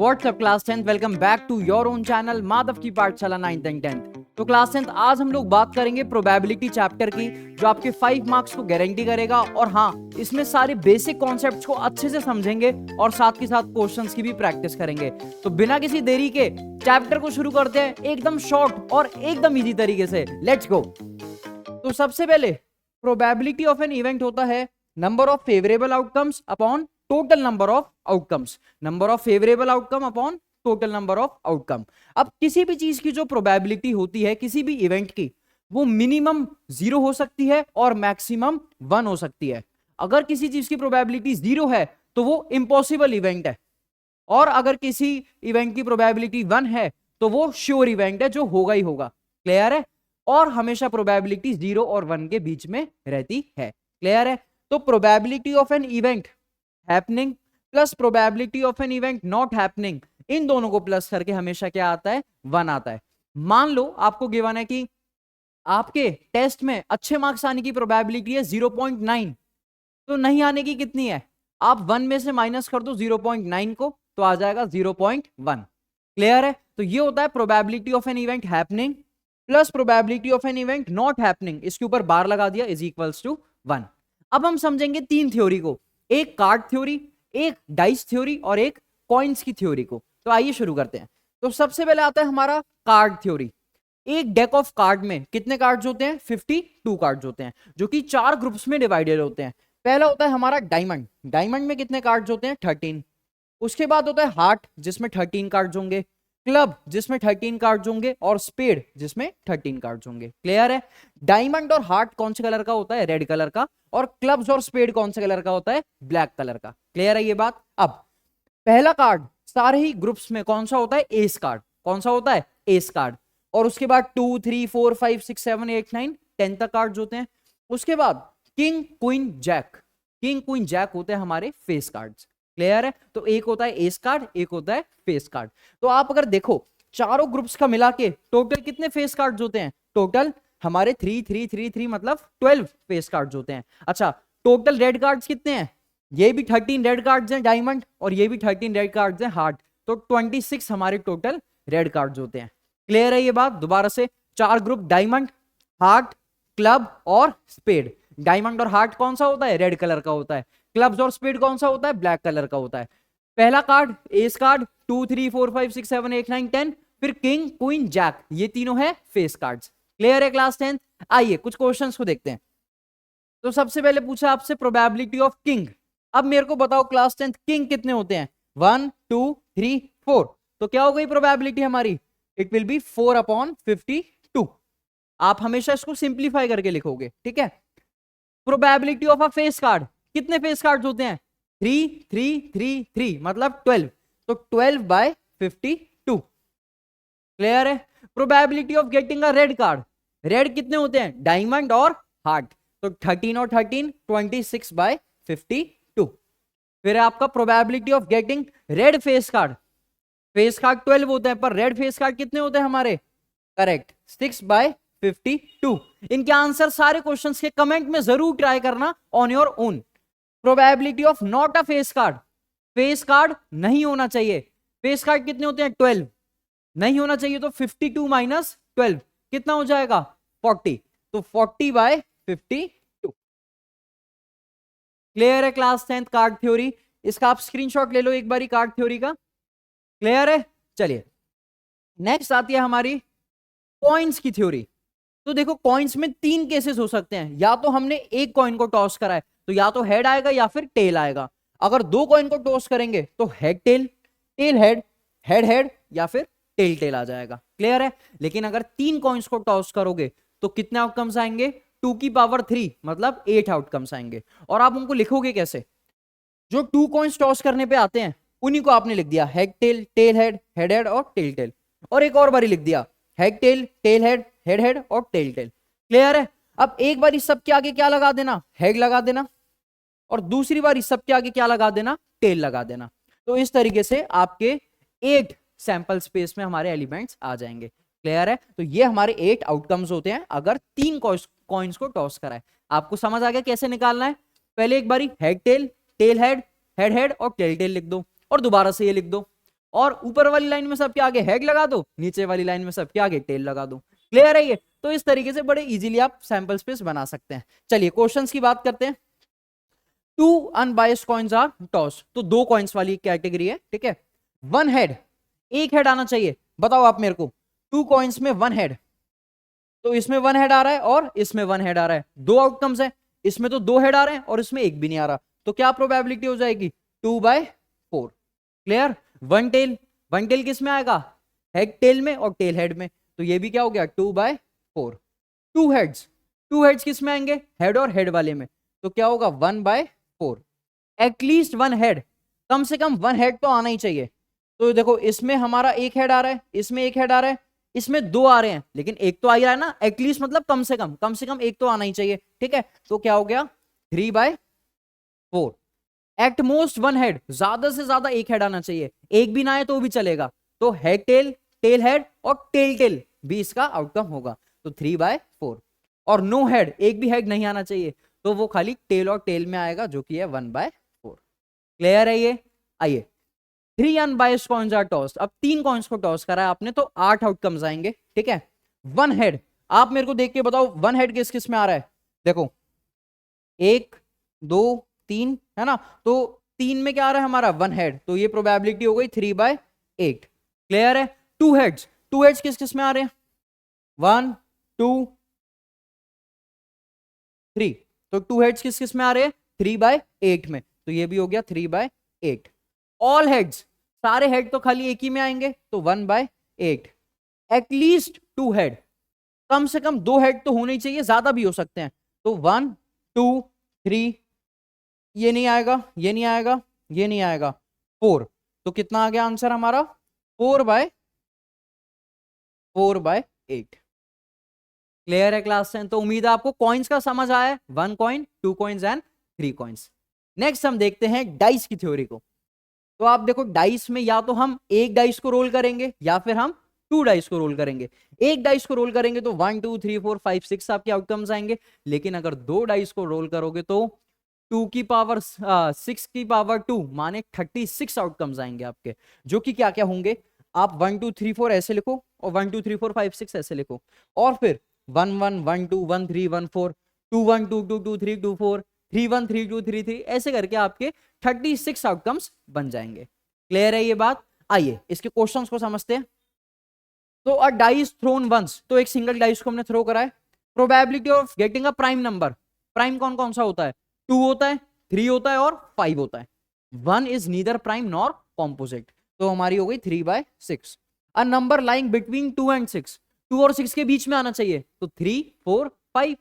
WhatsApp class 10th, welcome back to your own channel Madhav की पाठशाला 9th and 10th। तो class 10th आज हम लोग बात करेंगे प्रोबेबिलिटी चैप्टर की, जो आपके 5 मार्क्स को गारंटी करेगा। और हाँ, इसमें सारे बेसिक कॉन्सेप्ट्स को अच्छे से समझेंगे और साथ के साथ क्वेश्चंस की भी प्रैक्टिस करेंगे। तो बिना किसी देरी के चैप्टर को शुरू करते हैं एकदम शॉर्ट और एकदम इजी तरीके से। Let's go. तो सबसे पहले प्रोबेबिलिटी ऑफ एन इवेंट होता है number of favourable outcomes upon total number of outcomes. Number of favourable outcome upon total number of outcome. अब किसी भी चीज की जो प्रोबेबिलिटी होती है किसी भी इवेंट की, वो मिनिमम 0 हो सकती है और मैक्सिमम 1 हो सकती है। अगर किसी चीज की प्रोबेबिलिटी 0 है तो वो इम्पॉसिबल इवेंट है, और अगर किसी इवेंट की प्रोबेबिलिटी 1 है तो वो श्योर इवेंट है, जो होगा ही होगा। क्लियर है? और हमेशा प्रोबेबिलिटी 0 और 1 के बीच में रहती है। क्लियर है? तो probability of an event happening plus probability of an event not happening, इन दोनों को प्लस करके हमेशा क्या आता है? 1 आता है। मान लो आपको गिवन है कि आपके टेस्ट में अच्छे मार्क्स आने की प्रोबेबिलिटी है 0.9, तो नहीं आने की कितनी है? आप 1 में से माइनस कर दो 0.9 को, तो आ जाएगा 0.1। क्लियर है? तो ये होता है probability of an event happening plus probability of an event not happening, इसके ऊपर बार लगा दिया, इज इक्वल्स टू 1। अब हम समझेंगे 3 थ्योरी को, एक कार्ड थ्योरी, एक डाइस थ्योरी और एक कॉइन्स की थ्योरी को। तो आइए शुरू करते हैं। तो सबसे पहले आता है हमारा कार्ड थ्योरी। एक डेक ऑफ कार्ड में कितने कार्ड्स होते हैं? 52 कार्ड्स होते हैं, जो कि 4 ग्रुप्स में डिवाइडेड होते हैं। पहला होता है हमारा डायमंड। डायमंड में कितने कार्ड्स होते हैं? 13। उसके बाद होता है हार्ट, जिसमें 13 कार्ड्स होंगे, क्लब जिसमें 13 कार्ड्स होंगे, और स्पेड जिसमें 13 कार्ड्स होंगे। क्लियर है? डायमंड और हार्ट कौन से कलर का होता है? रेड कलर का। और क्लब्स और स्पेड कौन से कलर का होता है? ब्लैक कलर का। क्लियर है ये बात? अब पहला कार्ड सारे ही ग्रुप्स में कौन सा होता है? S card. कौन सा होता है? S card. और उसके बाद 2 3 4 5 6 7 8 9 10 तक कार्ड्स होते हैं। उसके बाद king queen jack. King queen jack होते हैं हमारे फेस कार्ड्स। क्लियर है? तो एक होता है एस कार्ड, एक होता है फेस कार्ड। तो आप अगर देखो चारों ग्रुप्स का मिला के टोटल कितने फेस कार्ड्स होते हैं? टोटल हमारे 3 3 3 3 मतलब 12 फेस कार्ड्स होते हैं। अच्छा, टोटल रेड कार्ड्स कितने हैं? ये भी 13 रेड कार्ड्स हैं डायमंड, और ये भी 13 रेड कार्ड्स हैं हार्ट। तो 26 हमारे टोटल रेड कार्ड्स होते हैं। क्लियर है ये बात? दोबारा से, 4 ग्रुप, डायमंड, हार्ट, क्लब और स्पेड। डायमंड और हार्ट कौन सा होता है? रेड कलर का होता है। क्लब्स और स्पेड कौन सा होता है? ब्लैक कलर का होता है। पहला कार्ड एस कार्ड, 2 3 4 5 6 7 8 9 10, फिर किंग क्वीन जैक, ये तीनों है फेस कार्ड्स। क्लियर है क्लास 10? आइए कुछ क्वेश्चंस को देखते हैं। तो सबसे पहले पूछा आपसे प्रोबेबिलिटी ऑफ किंग। अब मेरे को बताओ क्लास 10 किंग कितने होते हैं? 1 2 3 4। तो क्या हो गई प्रोबेबिलिटी हमारी? It will be 4 upon 52। आप हमेशा इसको सिंप्लीफाई करके लिखोगे, ठीक है? Probability of a face card, कितने फेस कार्ड्स होते हैं? 3 3 3 3 मतलब 12। तो 12 बाय 52। क्लियर है? Probability of getting a red card, red कितने होते हैं? डायमंड और हार्ट। तो 13 और 13 26 बाय 52। फिर आपका probability of getting red face card, face card 12 होते हैं, पर रेड फेस कार्ड कितने होते हैं हमारे? Correct, 6 by 52। इनके आंसर सारे क्वेश्चंस के कमेंट में जरूर ट्राई करना on your own. Probability of not a face card, face card नहीं होना चाहिए। फेस कार्ड कितने होते हैं? 12 नहीं होना चाहिए, तो 52 माइनस 12 कितना हो जाएगा? 40। तो 40 बाय 52। क्लियर है क्लास 10th कार्ड थ्योरी? इसका आप स्क्रीनशॉट ले लो एक बारी कार्ड थ्योरी का। क्लियर है? चलिए नेक्स्ट आती है हमारी कॉइन्स की थ्योरी। तो देखो कॉइन्स में 3 केसेस हो सकते हैं। या तो हमने एक कॉइन को टॉस करा है, तो या तो हेड आएगा या फिर टेल आएगा। अगर 2 कॉइन को टॉस करेंगे तो head tail, tail head, head head, या फिर टेल टेल आ जाएगा। क्लियर है? लेकिन अगर 3 कॉइन्स को टॉस करोगे तो कितने आउटकम्स आएंगे? 2 की पावर 3 मतलब 8 आउटकम्स आएंगे। और आप उनको लिखोगे कैसे? जो 2 कॉइन्स टॉस करने पे आते हैं उन्हीं को आपने लिख दिया head tail, tail head, head head और टेल टेल। और एक और बारी लिख दिया head tail, tail head, head head और टेल टेल। क्लियर है? अब एक बार इस सब के आगे क्या लगा देना? हेड लगा देना। और दूसरी बार इस सब के आगे क्या लगा देना? टेल लगा देना। तो इस तरीके से आपके 8 सैंपल स्पेस में हमारे एलिमेंट्स आ जाएंगे। क्लियर है? तो ये हमारे 8 आउटकम्स होते हैं अगर 3 कॉइन्स को टॉस कराए। आपको समझ आ गया कैसे निकालना है? पहले एक बारी head tail, tail head, head head और टेल टेल लिख दो, और दोबारा से ये लिख दो। और ऊपर वाली लाइन में सबके आगे हेड लगा दो, नीचे वाली लाइन में सबके आगे टेल लगा दो। क्लियर है ये? तो इस तरीके से बड़े इजीली आप सैंपल स्पेस बना सकते हैं। चलिए क्वेश्चंस की बात करते हैं। 2 अनबायस्ड कॉइन्स आर टॉस, तो 2 कॉइन्स वाली कैटेगरी है, ठीक है। 1 हेड, एक हेड आना चाहिए। बताओ आप मेरे को, 2 कॉइन्स में 1 हेड, तो इसमें 1 हेड आ रहा है और इसमें 1 हेड आ रहा है। 2 आउटकम्स है, इसमें तो 2 हेड आ रहे हैं और इसमें एक भी नहीं आ रहा, तो क्या प्रोबेबिलिटी हो जाएगी? 2/4। क्लियर? 1 टेल, 1 टेल किस में आएगा? हेड टेल में और टेल हेड में, तो ये भी क्या हो गया? 2/4। 2 हेड्स, 2 हेड्स किस में आएंगे? हेड और हेड वाले में, तो क्या होगा? 1/4। एटलीस्ट 1 हेड, कम से कम 1 हेड तो आना ही चाहिए। तो देखो इसमें हमारा एक हेड आ रहा है, इसमें एक हेड आ रहा है, इसमें 2 आ रहे हैं, लेकिन एक तो आ ही रहा है ना। एटलीस्ट मतलब कम से कम एक तो आना ही चाहिए, ठीक है। तो क्या हो गया? 3/4। एट मोस्ट 1 हेड, ज्यादा से ज्यादा एक हेड आना चाहिए, एक भी ना आए तो भी चलेगा। तो हेड टेल, टेल हेड और टेल टेल भी इसका आउटकम होगा, तो 3/4। और नो हेड, एक भी हेड नहीं आना चाहिए, तो वो खाली टेल और टेल में आएगा, जो कि है 1/4। क्लियर है ये? आइए, 3 अनबायस्ड कॉइन्स आर टॉस्ड, अब 3 कॉइन्स को टॉस करा है आपने, तो 8 आउटकम्स आएंगे, ठीक है। 1 हेड, आप मेरे को देख के बताओ 1 हेड किस किस में आ रहा है? देखो 1 2 3 है ना, तो 3 में क्या आ रहा है हमारा? 1 हेड, तो ये प्रोबेबिलिटी हो गई 3/8। क्लियर है? 2 हेड्स, 2 हेड्स किस किस में आ रहे हैं? 1 2 3, तो 2 हेड्स किस किस में आ रहे हैं? 3/8 में, तो ये भी हो गया 3/8। ऑल हेड्स, सारे हेड तो खाली एक ही में आएंगे, तो 1/8। एटलीस्ट 2 हेड, कम से कम 2 हेड तो होने ही चाहिए, ज्यादा भी हो सकते हैं, तो 1 2 3, ये नहीं आएगा, ये नहीं आएगा, ये नहीं आएगा, 4। तो कितना आ गया आंसर हमारा? 4/8। क्लियर है क्लास 10? तो उम्मीद है आपको कॉइन्स का समझ आया है। 1 coin, 2 coins and 3 coins. Next हम देखते हैं डाइस की थ्योरी को। तो आप देखो डाइस में या तो हम एक डाइस को रोल करेंगे या फिर हम 2 डाइस को रोल करेंगे। एक डाइस को रोल करेंगे तो 1 2 3 4 5 6 आपके आउटकम्स आएंगे, लेकिन अगर 2 डाइस को रोल करोगे तो 2 की पावर 6 की पावर 2 माने 36 आउटकम्स आएंगे आपके, जो कि क्या क्या होंगे? आप 1 2 3 4 ऐसे लिखो और 1 2 3 4 5 6 ऐसे लिखो, और फिर 1 1 1 2 1 3 1 4, 2 1 2 2 2 3 2 4, 3 1 3 2 3 3, ऐसे करके आपके 36 आउटकम्स बन जाएंगे। क्लियर है ये बात? आइए इसके क्वेश्चंस को समझते हैं। तो अ डाइस थ्रोन वंस, तो एक सिंगल डाइस को हमने थ्रो करा है। Probability of getting a prime number, prime कौन कौन सा होता है? 2 होता है, 3 होता है और 5 होता है। 1 is neither prime nor composite, तो हमारी हो गई 3/6। A number lying between 2 and 6, 2 और 6 के बीच में आना चाहिए, तो 3 4 5,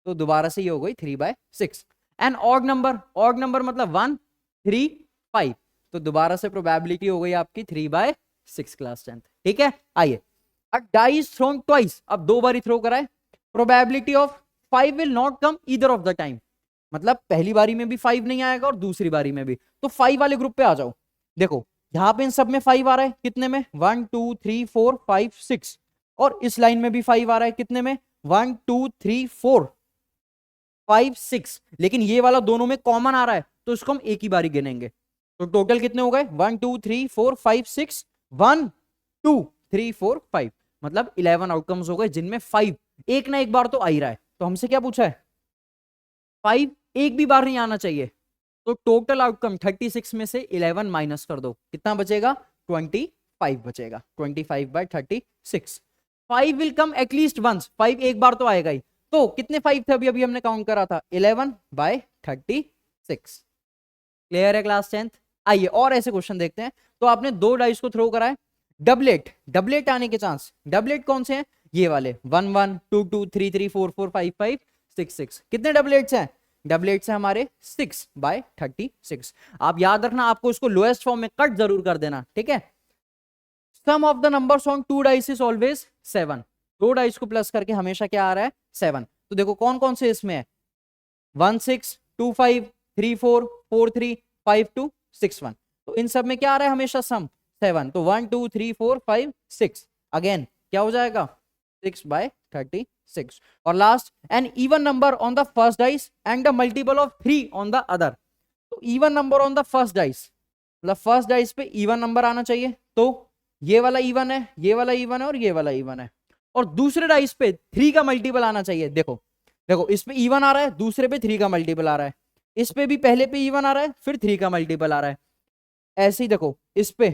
तो दोबारा से ये हो गई 3/6। An odd number, odd number मतलब 1 3 5, तो दोबारा से प्रोबेबिलिटी हो गई आपकी 3/6 क्लास 10th, ठीक है। आइए, अ डाइस थ्रोन ट्वाइस, अब 2 बार थ्रो कराए, probability of 5 will not come either of the time, मतलब पहली बारी में भी 5 नहीं आएगा और दूसरी बारी में भी, तो 5 वाले ग्रुप पे आ जाओ। देखो यहां पे इन सब में 5 आ रहा है, कितने में? 1 2 3 4 5 6, और इस लाइन में भी 5 आ रहा है, कितने में? 1 2 3 4 5 6, लेकिन ये वाला दोनों में कॉमन आ रहा है, तो इसको हम एक ही बारी गिनेंगे। तो टोटल कितने हो गए? 1 2 3 4 5 6, 1 2 3 4 5, मतलब 11 आउटकम्स हो गए, जिनमें 5 एक ना एक बार तो आ ही रहा है। तो हमसे क्या पूछा है? 5 एक भी बार नहीं आना चाहिए, तो टोटल आउटकम 36 में से 11 माइनस कर दो, कितना बचेगा? 25 बचेगा, 25/36। 5 विल कम एटलीस्ट वंस, 5 एक बार तो आएगा ही, तो कितने 5 थे? अभी अभी हमने काउंट करा था, 11/36। क्लियर है क्लास 10th? आइए और ऐसे क्वेश्चन देखते हैं। तो आपने 2 डाइस को थ्रो करा है, डबलेट, डबलेट आने के चांस, डबलेट कौन से हैं? ये वाले 1 1 2 2 3 3 4 4 5 5 6 6, कितने डबलेट्स हैं? डबलेट्स है हमारे 6/36। आप याद रखना, आपको इसको लोएस्ट फॉर्म में कट जरूर कर देना, ठीक है। Sum of the numbers on 2 dice is always 7, 2 dice को प्लस करके हमेशा क्या आ रहा है? 7। तो देखो कौन कौन से इसमें है? 1 6 2 5 3 4 4 3 5 2 6 1, तो इन सब में क्या आ रहा है हमेशा? सम 7, तो 1 2 3 4 5 6, अगेन क्या हो जाएगा? 6/36। और last, an even number on the first dice and the multiple of 3 on the other, तो even number on the first dice, मतलब फर्स्ट डाइस पे इवन नंबर आना चाहिए, तो ये वाला इवन है, ये वाला इवन है और ये वाला इवन है। और दूसरे डाइस पे 3 का मल्टीपल आना चाहिए। देखो देखो, इस पे इवन आ रहा है, दूसरे पे 3 का मल्टीपल आ रहा है, इस पे भी पहले पे इवन आ रहा है, फिर 3 का मल्टीपल आ रहा है। ऐसे ही देखो, इस पे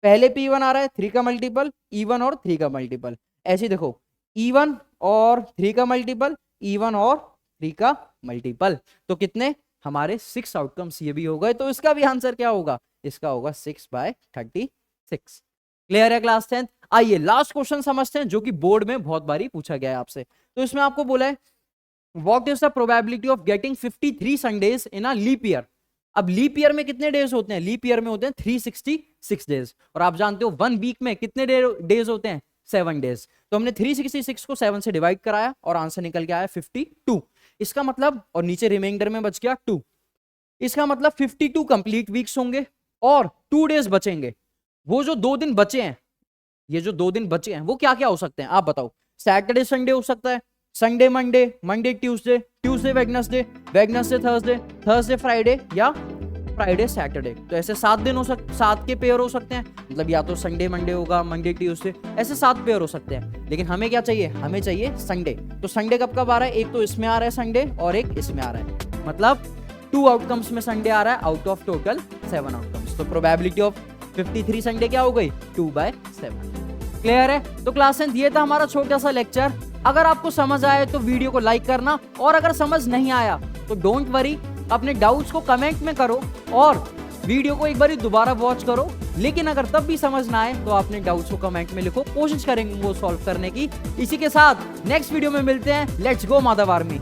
पहले पे इवन आ रहा है, 3 का मल्टीपल, इवन और 3 का मल्टीपल। ऐसे ही देखो, इवन और 3 का मल्टीपल, इवन और 3 का मल्टीपल। तो कितने हमारे 6 आउटकम्स ये भी हो गए। तो इसका भी आंसर क्या होगा, इसका होगा 6/36। क्लियर है क्लास 10? आइए लास्ट क्वेश्चन समझते हैं, जो कि बोर्ड में बहुत बारी पूछा गया है आपसे। तो इसमें आपको बोला है what is the probability of getting 53 Sundays in a leap year. अब लीप ईयर में कितने डेज होते हैं, लीप ईयर में होते हैं 366 डेज, और आप जानते हो 1 वीक में कितने डेज होते हैं, 7 डेज। तो हमने 366 को 7 से डिवाइड कराया और आंसर निकल के आया 52। इसका मतलब, और नीचे रिमाइंडर में बच गया 2, इसका मतलब 52 कंप्लीट वीक्स होंगे और 2 डेज बचेंगे। वो जो 2 दिन बचे हैं, ये जो 2 दिन बचे हैं वो क्या क्या हो सकते हैं, आप बताओ। सैटरडे संडे हो सकता है, Sunday Monday, Monday Tuesday, Tuesday Wednesday, Wednesday Thursday, Thursday Friday, या फ्राइडे सैटरडे। तो ऐसे 7 दिन हो सकते, 7 के पेयर हो सकते हैं, मतलब या तो संडे मंडे होगा, मंडे ट्यूसडे, ऐसे 7 पेयर हो सकते हैं। लेकिन हमें क्या चाहिए, हमें चाहिए संडे। तो संडे कब कब आ रहा है, एक तो इसमें आ रहा है संडे और एक इसमें आ रहा है, मतलब 2 आउटकम्स में संडे आ रहा है आउट ऑफ टोटल 7 आउटकम्स। तो प्रोबेबिलिटी ऑफ 53 संडे क्या हो गई, 2/7। क्लियर है? तो क्लास 10 ये था हमारा छोटा सा लेक्चर। अगर आपको समझ आया तो वीडियो को लाइक करना, और अगर समझ नहीं आया तो डोंट वरी, अपने डाउट्स को कमेंट में करो और वीडियो को एक बार दोबारा वॉच करो। लेकिन अगर तब भी समझ ना आए तो अपने डाउट्स को कमेंट में लिखो, कोशिश करेंगे वो सॉल्व करने की। इसी के साथ नेक्स्ट वीडियो में मिलते हैं। Let's go Madhav army.